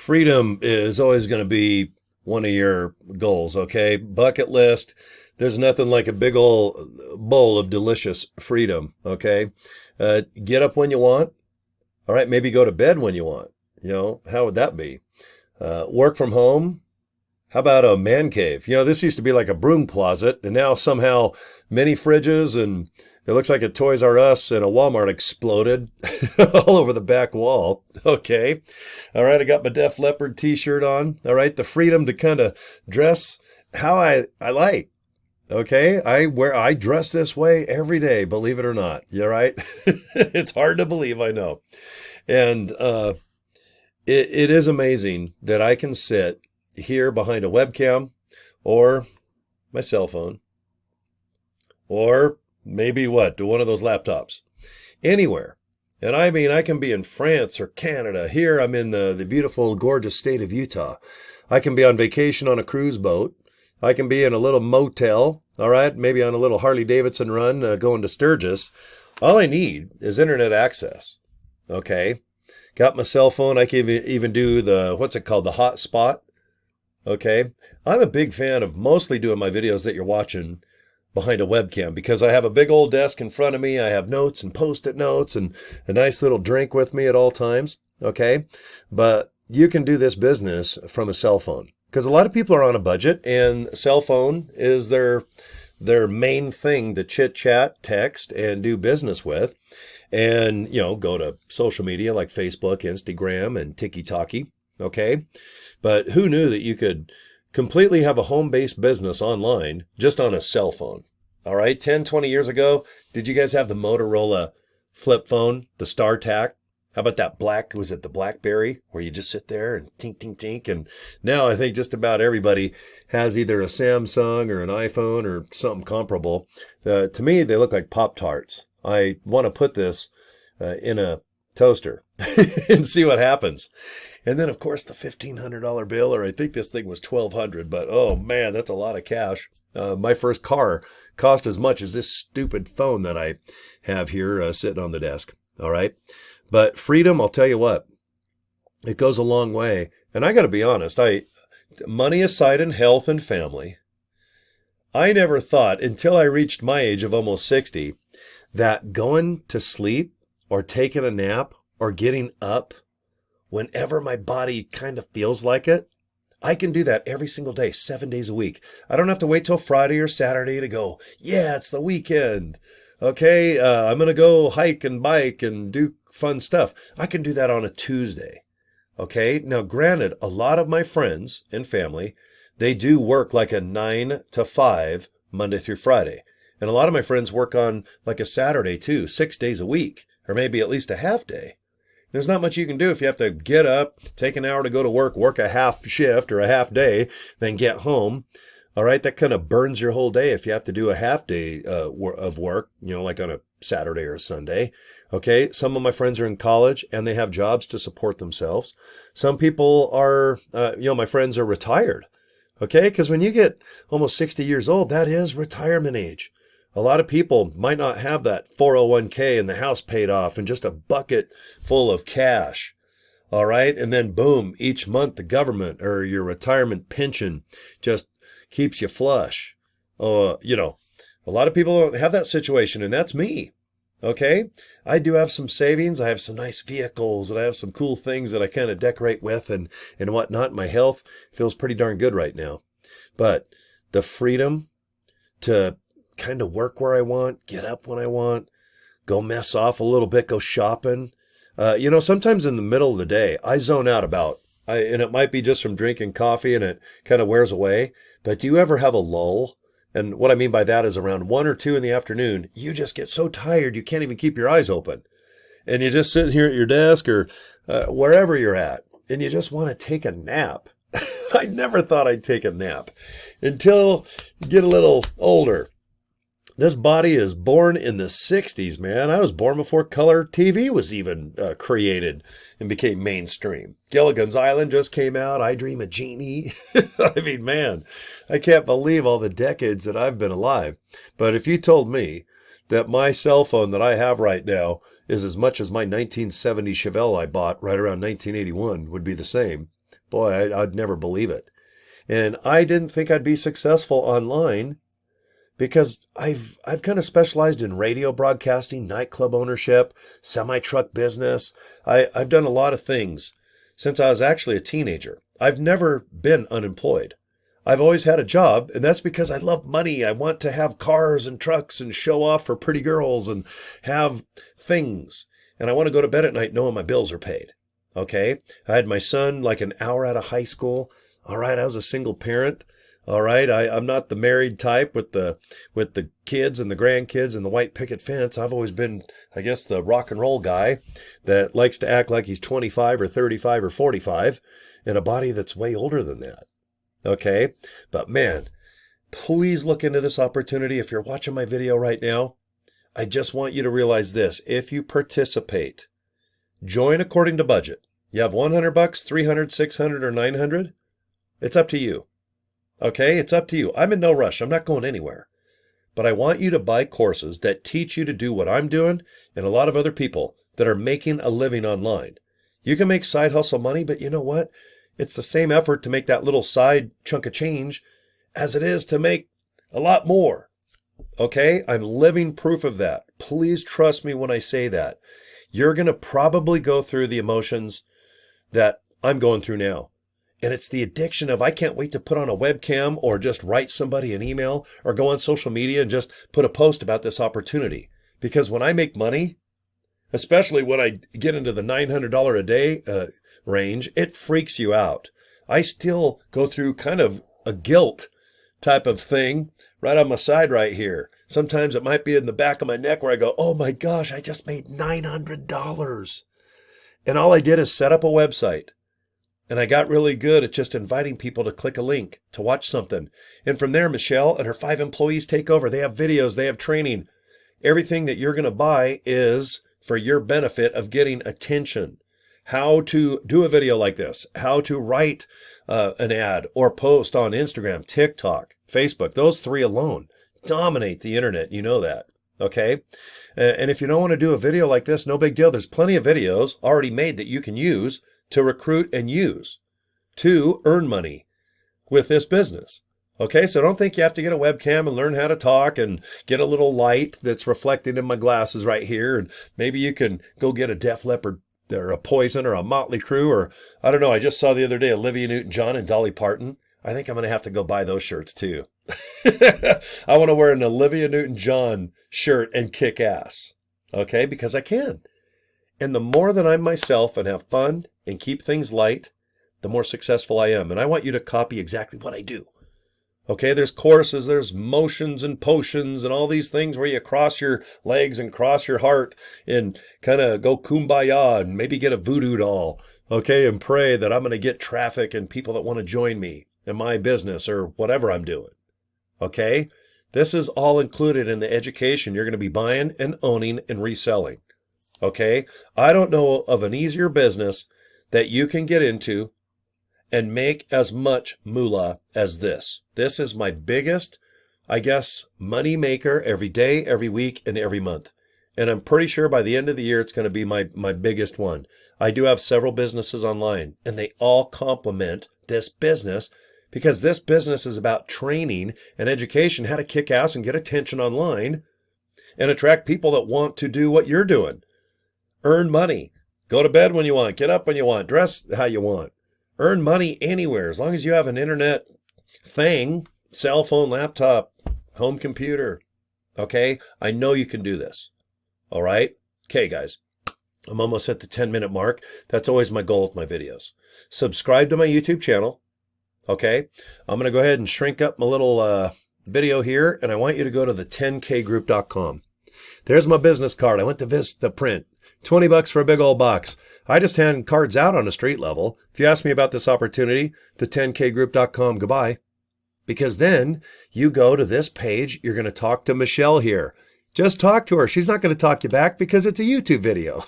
freedom is always going to be one of your goals, okay? Bucket list. There's nothing like a big old bowl of delicious freedom, okay? Get up when you want. All right, maybe go to bed when you want. How would that be? Work from home. How about a man cave? This used to be like a broom closet, and now somehow many fridges, and it looks like a Toys R Us and a Walmart exploded all over the back wall. Okay. All right, I got my Def Leppard t-shirt on. All right, the freedom to kind of dress how I like. Okay, I dress this way every day, believe it or not. You all right? It's hard to believe, I know. And it is amazing that I can sit here behind a webcam or my cell phone or maybe one of those laptops anywhere. And I mean, I can be in France or Canada. Here I'm in the beautiful, gorgeous state of Utah. I can be on vacation on a cruise boat. I can be in a little motel, all right, maybe on a little Harley Davidson run going to Sturgis. All I need is internet access, okay? Got my cell phone. I can even do what's it called, the hotspot. Okay, I'm a big fan of mostly doing my videos that you're watching behind a webcam because I have a big old desk in front of me. I have notes and post-it notes and a nice little drink with me at all times. Okay, but you can do this business from a cell phone because a lot of people are on a budget and cell phone is their main thing to chit chat, text, and do business with. And, go to social media like Facebook, Instagram, and TikTok. Okay. But who knew that you could completely have a home-based business online just on a cell phone? All right, 10, 20 years ago, did you guys have the Motorola flip phone, the StarTAC? How about that was it the BlackBerry, where you just sit there and tink, tink, tink? And now I think just about everybody has either a Samsung or an iPhone or something comparable. To me, they look like Pop-Tarts. I want to put this in a toaster and see what happens. And then, of course, the $1,500 bill, or I think this thing was $1,200, but oh man, that's a lot of cash. My first car cost as much as this stupid phone that I have here sitting on the desk. All right. But freedom, I'll tell you what, it goes a long way. And I got to be honest, money aside in health and family, I never thought until I reached my age of almost 60 that going to sleep or taking a nap or getting up whenever my body kind of feels like it, I can do that every single day, 7 days a week. I don't have to wait till Friday or Saturday to go, yeah, it's the weekend. Okay, I'm going to go hike and bike and do fun stuff. I can do that on a Tuesday. Okay, now granted, a lot of my friends and family, they do work like a 9 to 5 Monday through Friday. And a lot of my friends work on like a Saturday too, 6 days a week, or maybe at least a half day. There's not much you can do if you have to get up, take an hour to go to work a half shift or a half day, then get home. All right, that kind of burns your whole day if you have to do a half day of work, like on a Saturday or a Sunday. Okay, some of my friends are in college and they have jobs to support themselves. Some people are, my friends are retired. Okay, because when you get almost 60 years old, that is retirement age. A lot of people might not have that 401k and the house paid off and just a bucket full of cash. All right. And then boom, each month the government or your retirement pension just keeps you flush. A lot of people don't have that situation, and that's me. Okay. I do have some savings. I have some nice vehicles and I have some cool things that I kind of decorate with and whatnot. My health feels pretty darn good right now. But the freedom to kind of work where I want, get up when I want, go mess off a little bit, go shopping. Sometimes in the middle of the day, I zone out and it might be just from drinking coffee and it kind of wears away. But do you ever have a lull? And what I mean by that is around 1 or 2 in the afternoon, you just get so tired you can't even keep your eyes open. And you just sit here at your desk or wherever you're at, and you just want to take a nap. I never thought I'd take a nap until you get a little older. This body is born in the 60s, man. I was born before color TV was even created and became mainstream. Gilligan's Island just came out. I Dream of Jeannie. I mean, man, I can't believe all the decades that I've been alive. But if you told me that my cell phone that I have right now is as much as my 1970 Chevelle I bought right around 1981 would be the same, boy, I'd never believe it. And I didn't think I'd be successful online because I've kind of specialized in radio broadcasting, nightclub ownership, semi-truck business. I've done a lot of things since I was actually a teenager. I've never been unemployed. I've always had a job, and that's because I love money. I want to have cars and trucks and show off for pretty girls and have things. And I want to go to bed at night knowing my bills are paid. Okay? I had my son like an hour out of high school. All right, I was a single parent. All right, I'm not the married type with the kids and the grandkids and the white picket fence. I've always been, I guess, the rock and roll guy that likes to act like he's 25 or 35 or 45 in a body that's way older than that. Okay, but man, please look into this opportunity. If you're watching my video right now, I just want you to realize this. If you participate, join according to budget. You have $100, $300, $600, or $900. It's up to you. Okay, it's up to you. I'm in no rush. I'm not going anywhere. But I want you to buy courses that teach you to do what I'm doing and a lot of other people that are making a living online. You can make side hustle money, but you know what? It's the same effort to make that little side chunk of change as it is to make a lot more. Okay? I'm living proof of that. Please trust me when I say that. You're going to probably go through the emotions that I'm going through now. And it's the addiction of I can't wait to put on a webcam or just write somebody an email or go on social media and just put a post about this opportunity. Because when I make money, especially when I get into the $900 a day range, it freaks you out. I still go through kind of a guilt type of thing right on my side right here. Sometimes it might be in the back of my neck where I go, oh my gosh, I just made $900. And all I did is set up a website. And I got really good at just inviting people to click a link to watch something. And from there, Michelle and her 5 employees take over. They have videos, they have training. Everything that you're going to buy is for your benefit of getting attention. How to do a video like this, how to write an ad or post on Instagram, TikTok, Facebook. Those 3 alone dominate the internet. You know that. Okay. And if you don't want to do a video like this, no big deal. There's plenty of videos already made that you can use to recruit and use to earn money with this business. Okay, so don't think you have to get a webcam and learn how to talk and get a little light that's reflected in my glasses right here. And maybe you can go get a Def Leppard or a Poison or a Motley Crue or I don't know. I just saw the other day Olivia Newton-John and Dolly Parton. I think I'm going to have to go buy those shirts too. I want to wear an Olivia Newton-John shirt and kick ass. Okay, because I can. And the more that I'm myself and have fun and keep things light, the more successful I am. And I want you to copy exactly what I do. Okay, there's courses, there's motions and potions and all these things where you cross your legs and cross your heart and kind of go kumbaya and maybe get a voodoo doll, okay, and pray that I'm going to get traffic and people that want to join me in my business or whatever I'm doing. Okay, this is all included in the education you're going to be buying and owning and reselling. Okay, I don't know of an easier business that you can get into and make as much moolah as this. This is my biggest, I guess, money maker every day, every week, and every month. And I'm pretty sure by the end of the year, it's going to be my biggest one. I do have several businesses online, and they all complement this business because this business is about training and education, how to kick ass and get attention online and attract people that want to do what you're doing. Earn money. Go to bed when you want. Get up when you want. Dress how you want. Earn money anywhere. As long as you have an internet thing, cell phone, laptop, home computer. Okay? I know you can do this. All right? Okay, guys. I'm almost at the 10-minute mark. That's always my goal with my videos. Subscribe to my YouTube channel. Okay? I'm going to go ahead and shrink up my little video here, and I want you to go to the 10kgroup.com. There's my business card. I went to visit the print. $20 for a big old box. I just hand cards out on a street level. If you ask me about this opportunity, the 10kgroup.com, goodbye. Because then you go to this page, you're going to talk to Michelle here. Just talk to her. She's not going to talk you back because it's a YouTube video.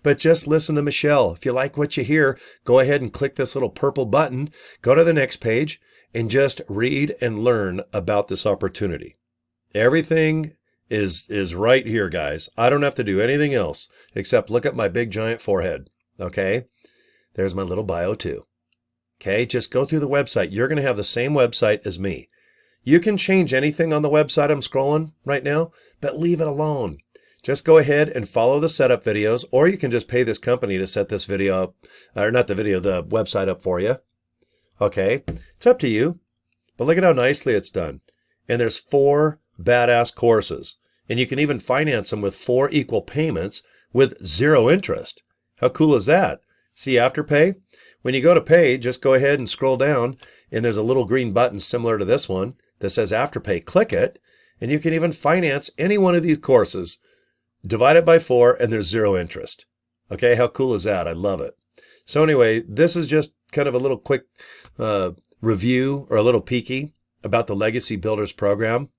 But just listen to Michelle. If you like what you hear, go ahead and click this little purple button. Go to the next page and just read and learn about this opportunity. Everything is right here, guys. I don't have to do anything else except look at my big giant forehead. Okay? There's my little bio too. Okay, just go through the website. You're going to have the same website as me. You can change anything on the website I'm scrolling right now, but leave it alone. Just go ahead and follow the setup videos, or you can just pay this company to set this video up, or not the video, the website up for you. Okay, it's up to you, but look at how nicely it's done. And there's 4 badass courses, and you can even finance them with 4 equal payments with 0 interest. How cool is that? See Afterpay? When you go to pay, just go ahead and scroll down, and there's a little green button similar to this one that says Afterpay. Click it, and you can even finance any one of these courses. Divide it by 4, and there's 0 interest. Okay, how cool is that? I love it. So anyway, this is just kind of a little quick review or a little peeky about the Legacy Builders program.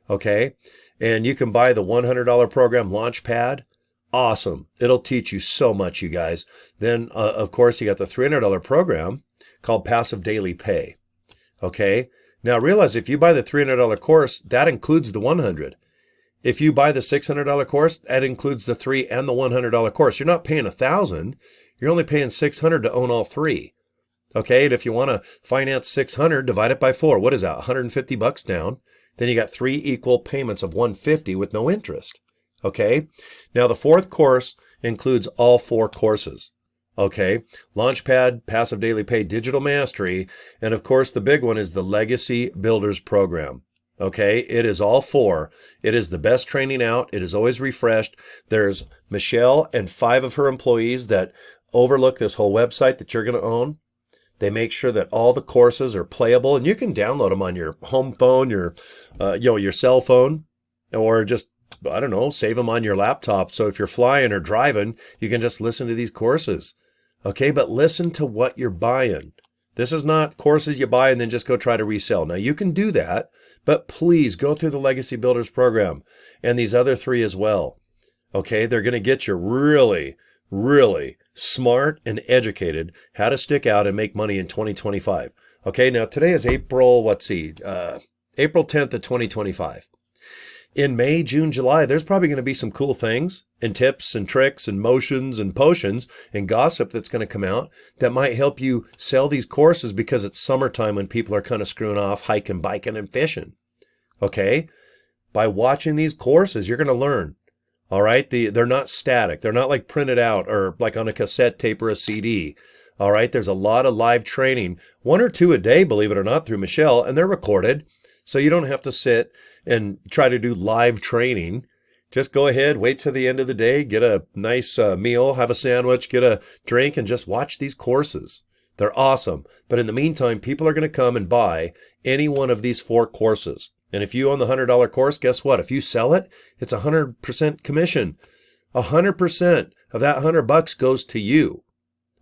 Okay, and you can buy the $100 program Launchpad. Awesome. It'll teach you so much, you guys. Then, of course, you got the $300 program called Passive Daily Pay. Okay, now realize if you buy the $300 course, that includes the $100. If you buy the $600 course, that includes the 3 and the $100 course. You're not paying $1,000. You're only paying $600 to own all 3. Okay, and if you want to finance $600, divide it by 4. What is that? $150 down. Then you got 3 equal payments of $150 with no interest. Okay, now the 4th course includes all 4 courses. Okay, Launchpad, Passive Daily Pay, Digital Mastery, and of course the big one is the Legacy Builders program. Okay, it is all 4. It is the best training out. It is always refreshed. There's Michelle and 5 of her employees that overlook this whole website that you're going to own. They make sure that all the courses are playable, and you can download them on your home phone, your cell phone, or just, I don't know, save them on your laptop. So if you're flying or driving, you can just listen to these courses. Okay, but listen to what you're buying. This is not courses you buy and then just go try to resell. Now, you can do that, but please go through the Legacy Builders program and these other 3 as well. Okay, they're going to get you really, really smart and educated how to stick out and make money in 2025. Okay, now today is April 10th of 2025. In May, June, July, there's probably going to be some cool things and tips and tricks and motions and potions and gossip that's going to come out that might help you sell these courses because it's summertime when people are kind of screwing off hiking, biking, and fishing. Okay? By watching these courses, you're going to learn. All right? They're not static. They're not like printed out or like on a cassette tape or a CD. All right? There's a lot of live training, 1 or 2 a day, believe it or not, through Michelle, and they're recorded. So you don't have to sit and try to do live training. Just go ahead, wait till the end of the day, get a nice meal, have a sandwich, get a drink, and just watch these courses. They're awesome. But in the meantime, people are going to come and buy any one of these 4 courses. And if you own the $100 course, guess what? If you sell it, it's 100% commission. 100% of that $100 goes to you.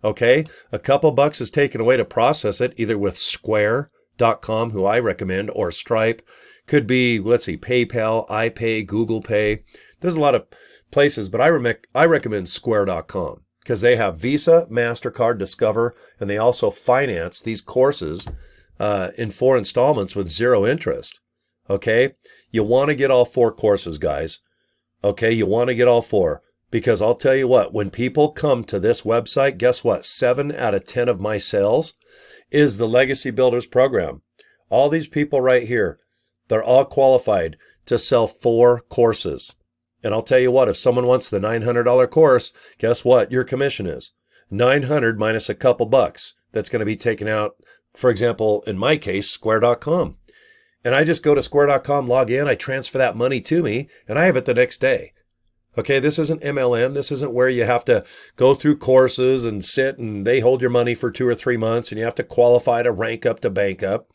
Okay? A couple bucks is taken away to process it, either with Square.com, who I recommend, or Stripe. Could be, let's see, PayPal, iPay, Google Pay. There's a lot of places, but I recommend Square.com because they have Visa, MasterCard, Discover, and they also finance these courses in 4 installments with 0 interest. Okay? You want to get all 4 courses, guys. Okay? You want to get all 4 because I'll tell you what, when people come to this website, guess what? 7 out of 10 of my sales is the Legacy Builders program. All these people right here, they're all qualified to sell 4 courses. And I'll tell you what, if someone wants the $900 course, guess what? Your commission is $900 minus a couple bucks. That's going to be taken out, for example, in my case, Square.com. And I just go to Square.com, log in, I transfer that money to me, and I have it the next day. Okay, this isn't MLM. This isn't where you have to go through courses and sit and they hold your money for 2 or 3 months and you have to qualify to rank up to bank up.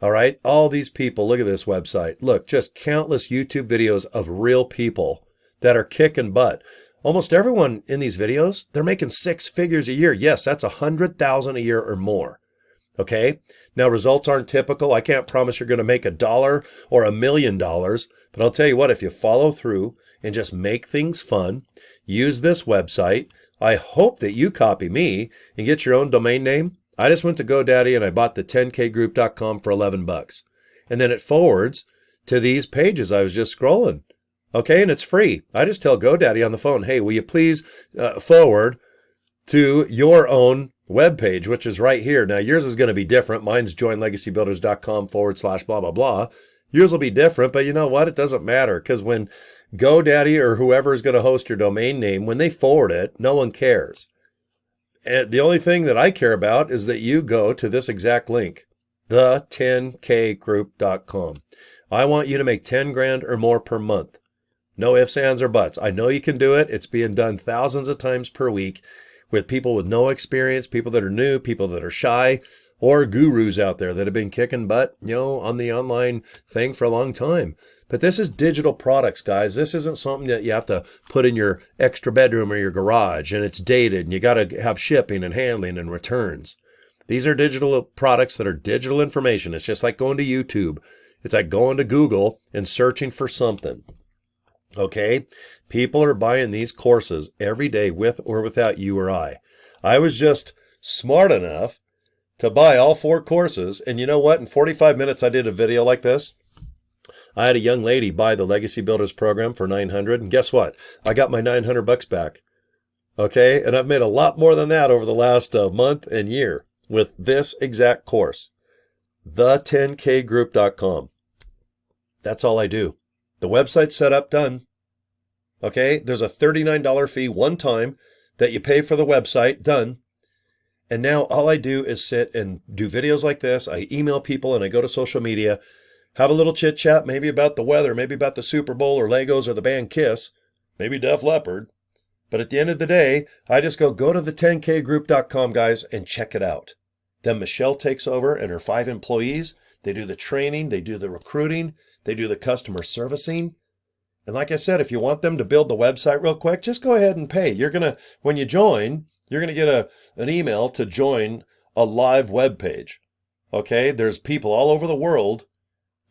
All right, all these people, look at this website. Look, just countless YouTube videos of real people that are kicking butt. Almost everyone in these videos, they're making 6 figures a year. Yes, that's $100,000 a year or more. Okay, now results aren't typical. I can't promise you're going to make $1 or $1 million, but I'll tell you what, if you follow through and just make things fun, use this website, I hope that you copy me and get your own domain name. I just went to GoDaddy and I bought the 10kgroup.com for $11. And then it forwards to these pages I was just scrolling. Okay, and it's free. I just tell GoDaddy on the phone, hey, will you please forward to your own web page, which is right here. Now, yours is going to be different. Mine's joinlegacybuilders.com/ blah, blah, blah. Yours will be different, but you know what? It doesn't matter, because when GoDaddy or whoever is going to host your domain name, when they forward it, no one cares. And the only thing that I care about is that you go to this exact link, the10kgroup.com. I want you to make 10 grand or more per month. No ifs, ands, or buts. I know you can do it. It's being done thousands of times per week with people with no experience, people that are new, people that are shy, or gurus out there that have been kicking butt, on the online thing for a long time. But this is digital products, guys. This isn't something that you have to put in your extra bedroom or your garage, and it's dated, and you got to have shipping and handling and returns. These are digital products that are digital information. It's just like going to YouTube. It's like going to Google and searching for something. Okay? People are buying these courses every day with or without you or I. I was just smart enough to buy all 4 courses, and you know what? In 45 minutes, I did a video like this. I had a young lady buy the Legacy Builders program for $900, and guess what? I got my $900 back. Okay, and I've made a lot more than that over the last month and year with this exact course, the10kgroup.com. That's all I do. The website's set up, done. Okay, there's a $39 fee one time that you pay for the website, done. And now all I do is sit and do videos like this. I email people and I go to social media, have a little chit chat, maybe about the weather, maybe about the Super Bowl or Legos or the band Kiss, maybe Def Leppard. But at the end of the day, I just go to the 10kgroup.com, guys, and check it out. Then Michelle takes over and her 5 employees. They do the training, they do the recruiting, they do the customer servicing. And like I said, if you want them to build the website real quick, just go ahead and pay. When you join, you're going to get an email to join a live web page. Okay, there's people all over the world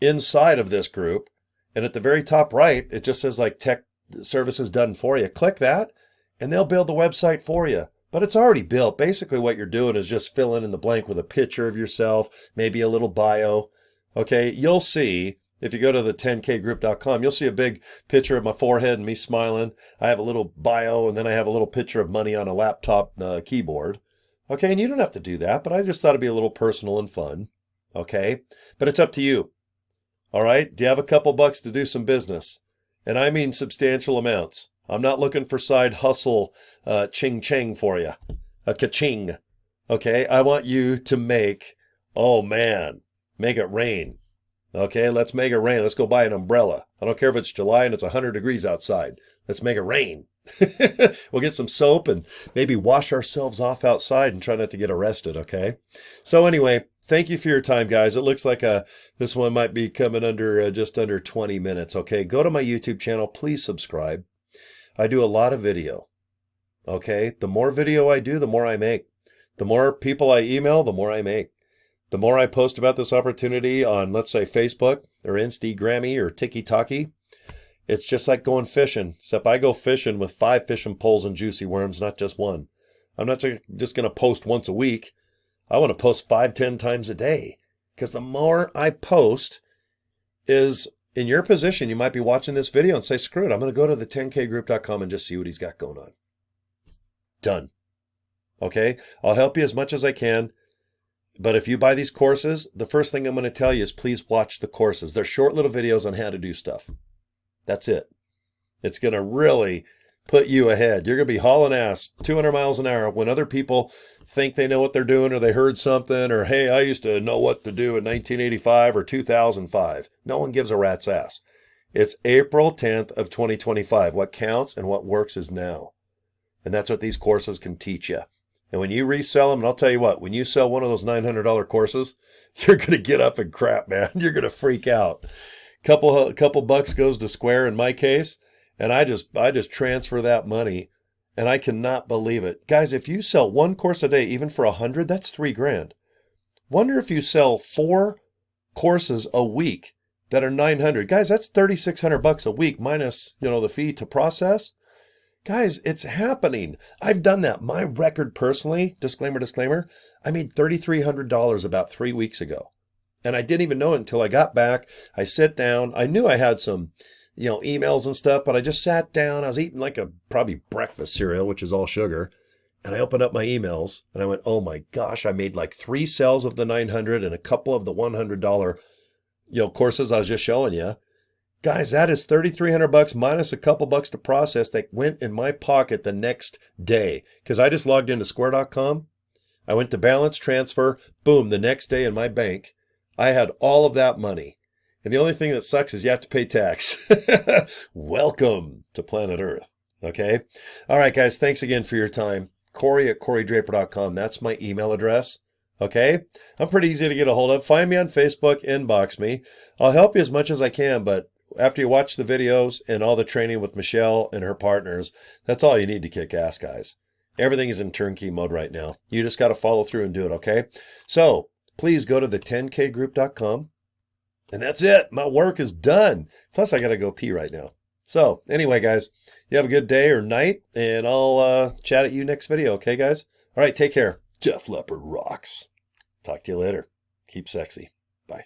inside of this group. And at the very top right, it just says like tech services done for you. Click that and they'll build the website for you. But it's already built. Basically what you're doing is just filling in the blank with a picture of yourself, maybe a little bio. Okay, you'll see, if you go to the 10kgroup.com, you'll see a big picture of my forehead and me smiling. I have a little bio, and then I have a little picture of money on a laptop keyboard. Okay, and you don't have to do that, but I just thought it'd be a little personal and fun. Okay, but it's up to you. All right, do you have a couple bucks to do some business? And I mean substantial amounts. I'm not looking for side hustle ching-chang for you, a ka-ching. Okay, I want you to make it rain. Okay, let's make it rain. Let's go buy an umbrella. I don't care if it's July and it's 100 degrees outside. Let's make it rain. We'll get some soap and maybe wash ourselves off outside and try not to get arrested, okay? So anyway, thank you for your time, guys. It looks like this one might be coming under just under 20 minutes, okay? Go to my YouTube channel. Please subscribe. I do a lot of video, okay? The more video I do, the more I make. The more people I email, the more I make. The more I post about this opportunity on, let's say, Facebook or Instagrammy or TikTok, it's just like going fishing, except I go fishing with 5 fishing poles and juicy worms, not just one. I'm not just going to post once a week. I want to post 5-10 times a day, because the more I post is, in your position, you might be watching this video and say, screw it, I'm going to go to the 10kgroup.com and just see what he's got going on. Done. Okay? I'll help you as much as I can. But if you buy these courses, the first thing I'm going to tell you is please watch the courses. They're short little videos on how to do stuff. That's it. It's going to really put you ahead. You're going to be hauling ass 200 miles an hour when other people think they know what they're doing, or they heard something, or, hey, I used to know what to do in 1985 or 2005. No one gives a rat's ass. It's April 10th of 2025. What counts and what works is now. And that's what these courses can teach you. And when you resell them, and I'll tell you what, when you sell one of those $900 courses, you're going to get up and crap, man. You're going to freak out. Couple bucks goes to Square in my case, and I just transfer that money, and I cannot believe it. Guys, if you sell one course a day, even for $100, that's $3,000. Wonder if you sell 4 courses a week that are $900. Guys, that's $3,600 a week minus, the fee to process. Guys, it's happening. I've done that. My record personally, disclaimer, I made $3,300 about 3 weeks ago. And I didn't even know it until I got back. I sit down. I knew I had some, emails and stuff, but I just sat down. I was eating like probably breakfast cereal, which is all sugar. And I opened up my emails and I went, oh my gosh, I made like 3 sales of the 900 and a couple of the $100, courses I was just showing you. Guys, that is $3,300 minus a couple bucks to process that went in my pocket the next day. Because I just logged into square.com. I went to balance transfer. Boom, the next day in my bank, I had all of that money. And the only thing that sucks is you have to pay tax. Welcome to planet Earth. Okay. All right, guys. Thanks again for your time. Cory at CoryDraper.com. That's my email address. Okay. I'm pretty easy to get a hold of. Find me on Facebook, inbox me. I'll help you as much as I can, but after you watch the videos and all the training with Michelle and her partners, that's all you need to kick ass, guys. Everything is in turnkey mode right now. You just got to follow through and do it, okay? So please go to the 10kgroup.com. And that's it. My work is done. Plus, I got to go pee right now. So anyway, guys, you have a good day or night, and I'll chat at you next video, okay, guys? All right, take care. Jeff Leopard rocks. Talk to you later. Keep sexy. Bye.